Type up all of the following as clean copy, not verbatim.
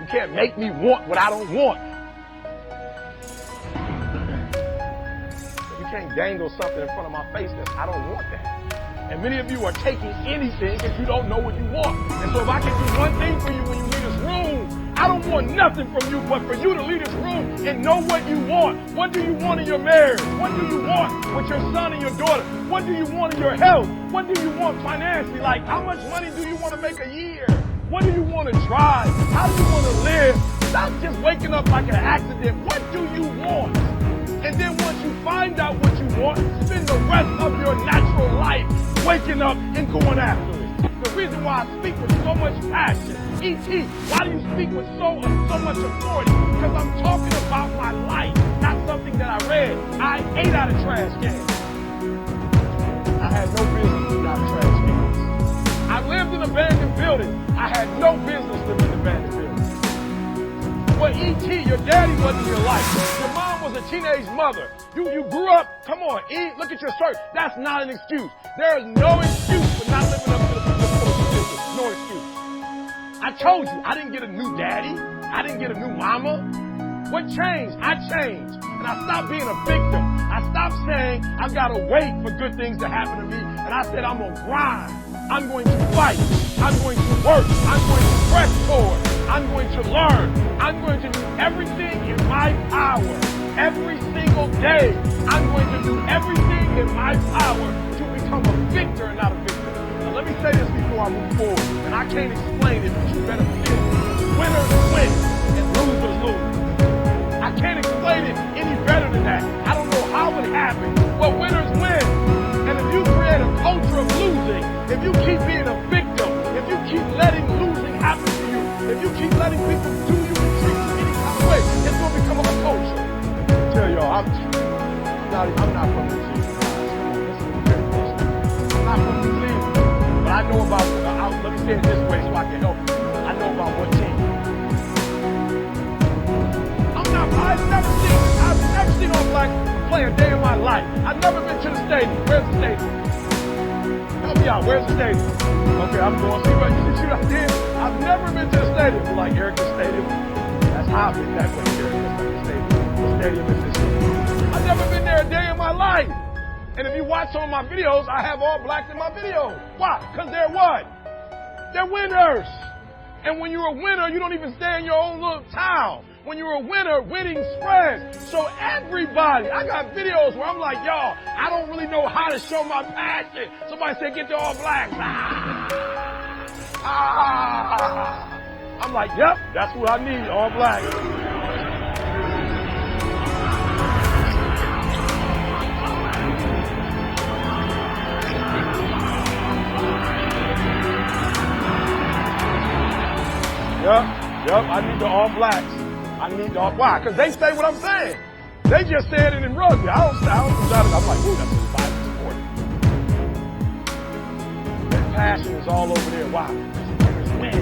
You can't make me want what I don't want. You can't dangle something in front of my face that I don't want that. And many of you are taking anything because you don't know what you want. And so if I can do one thing for you when you leave this room, I don't want nothing from you but for you to leave this room and know what you want. What do you want in your marriage? What do you want with your son and your daughter? What do you want in your health? What do you want financially? Like, how much money do you want to make a year? What do you want to drive? How do you want to live? Stop just waking up like an accident. What do you want? And then once you find out what you want, spend the rest of your natural life waking up and going after it. The reason why I speak with so much passion, E.T., why do you speak with so much authority? Because I'm talking about my life, not something that I read. I ate out of trash cans. I had no business eating out of trash cans. I lived in abandoned buildings. I had no business living in abandoned buildings. Well, E.T., your daddy wasn't your life. Your mom was a teenage mother. You grew up, come on, E, look at your shirt. That's not an excuse. There is no excuse for not living up to the business. No excuse. I told you, I didn't get a new daddy. I didn't get a new mama. What changed? I changed. And I stopped being a victim. I stopped saying, I've got to wait for good things to happen to me. And I said, I'm going to grind. I'm going to fight. I'm going to work. I'm going to press forward. I'm going to learn. I'm going to do everything in my power. Every single day, I'm going to do everything in my power to become a victor and not a victim. Now, let me say this before I move forward, and I can't explain it, but you better feel it. Winners win and losers lose. I can't explain it any better than that. I don't know how it happened, but winners win. And if you create a culture of losing, if you keep being a victim, if you keep letting losing happen to you, if you keep letting people do you and treat you any kind of way, it's going to become a culture. I tell y'all, I'm not from New Zealand. I'm not from New Zealand. But I know about, let me say it this way so I can help you. I know about what team. I've never seen All Blacks play a day in my life. I've never been to the stadium. Where's the stadium? Help me out. Where's the stadium? Okay, I'm going to see what you shoot out there. I've never been to the stadium. You're like, Eric, the stadium? That's Hobbit. That way, Eric. That's not the stadium. The stadium is this stadium. I've never been there a day in my life. And if you watch some of my videos, I have All Blacks in my videos. Why? Because they're what? They're winners. And when you're a winner, you don't even stay in your own little town. When you're a winner, winning spreads. So everybody, I got videos where I'm like, y'all, I don't really know how to show my passion. Somebody said, get the All Blacks. I'm like, yep, that's what I need, All Blacks. Yep, I need the All Blacks. I need the All. Why? Because they say what I'm saying. They just said it in rugby. I don't shout it. I'm like, ooh, that's a violent sport. That passion is all over there. Why? Winners win.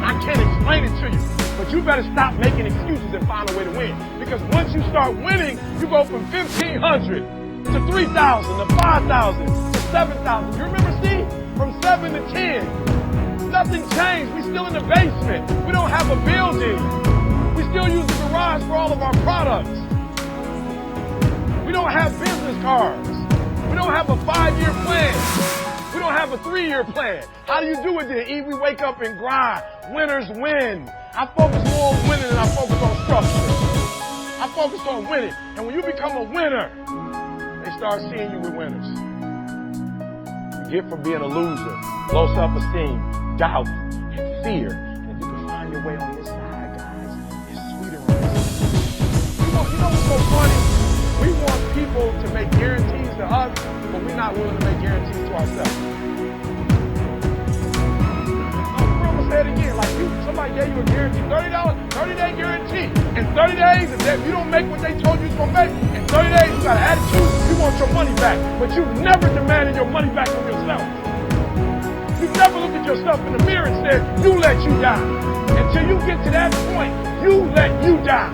I can't explain it to you, but you better stop making excuses and find a way to win. Because once you start winning, you go from 1,500 to 3,000 to 5,000 to 7,000. You remember, Steve? From 7 to 10. Nothing changed. We're still in the basement. We don't have a building. We still use the garage for all of our products. We don't have business cards. We don't have a 5-year plan. We don't have a 3-year plan. How do you do it then? E, we wake up and grind. Winners win. I focus more on winning than I focus on structure. I focus on winning. And when you become a winner, they start seeing you with winners. You get from being a loser, low self-esteem, doubt, and fear. And if you can find your way on this side, guys, it's sweeter on this side. You know what's so funny? We want people to make guarantees to us, but we're not willing to make guarantees to ourselves. I'm going to say it again. Like somebody gave you a guarantee, $30, 30-day guarantee. In 30 days, if you don't make what they told you you're going to make, in 30 days, you got an attitude, you want your money back. But you've never demanded your money back from yourself. You never looked at yourself in the mirror and said, you let you down. Until you get to that point, you let you down.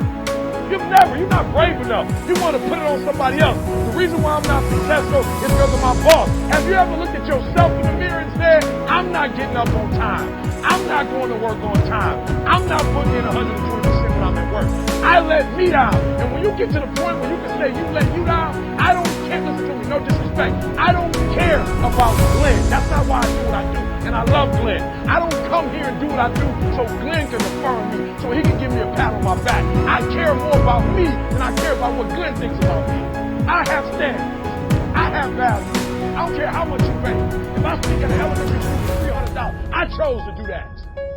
You're not brave enough. You want to put it on somebody else. The reason why I'm not successful is because of my boss. Have you ever looked at yourself in the mirror and said, said, I'm not getting up on time. I'm not going to work on time. I'm not putting in 120% when I'm at work. I let me down. And when you get to the point where you can say you let you down, I don't care. Listen to me, no disrespect. I don't care about Glenn. That's not why I do what I do. And I love Glenn. I don't come here and do what I do so Glenn can affirm me, so he can give me a pat on my back. I care more about me than I care about what Glenn thinks about me. I have standards. I have value. I don't care how much you pay. If I speak at an elementary school for $300, I chose to do that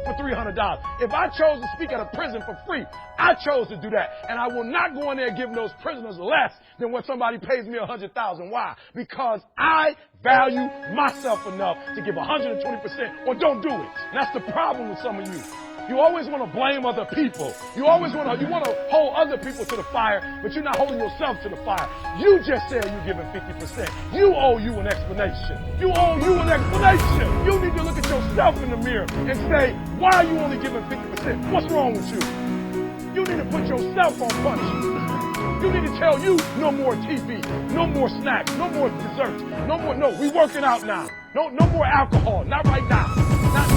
for $300. If I chose to speak at a prison for free, I chose to do that. And I will not go in there giving those prisoners less than what somebody pays me $100,000. Why? Because I value myself enough to give 120% or don't do it. And that's the problem with some of you. You always want to blame other people. You always want to hold other people to the fire, but you're not holding yourself to the fire. You just said you're giving 50%. You owe you an explanation. You owe you an explanation. You need to look at yourself in the mirror and say, why are you only giving 50%? What's wrong with you? You need to put yourself on punishment. You need to tell you no more TV, no more snacks, no more desserts, no, we working out now. No more alcohol, not right now.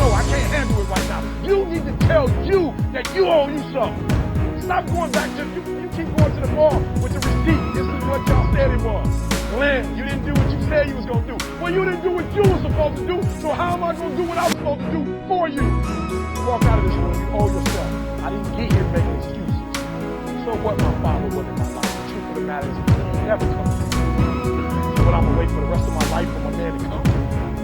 I can't handle it right now. You need to tell you that you owe you something. Stop going back to, you keep going to the mall with the receipt. This is what y'all said it was. Glenn, you didn't do what you said you was going to do. Well, you didn't do what you were supposed to do, so how am I going to do what I was supposed to do for you? You walk out of this room, you owe yourself. I didn't get here making excuses. So what my father was in my life? The truth of the matter is he never comes. But I'm going to wait for the rest of my life for my man to come.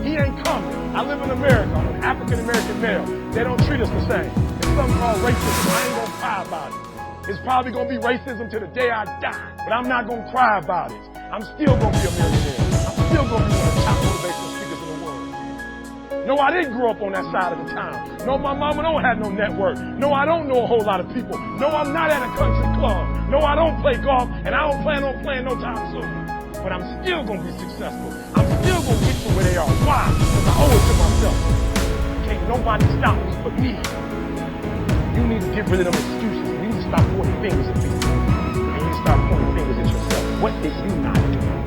He ain't coming. I live in America. I'm an African-American male. They don't treat us the same. It's something called racism. I ain't going to cry about it. It's probably going to be racism to the day I die. But I'm not going to cry about it. I'm still going to be a millionaire. I'm still going to be one of the top motivational speakers in the world. No, I didn't grow up on that side of the town. No, my mama don't have no network. No, I don't know a whole lot of people. No, I'm not at a country club. No, I don't play golf, and I don't plan on playing no time soon. But I'm still going to be successful. I'm still going to get to where they are. Why? Because I owe it to myself. Can't nobody stop me but me. You need to get rid of them excuses. You need to stop pointing fingers at people. You need to stop pointing fingers at yourself. What did you not do?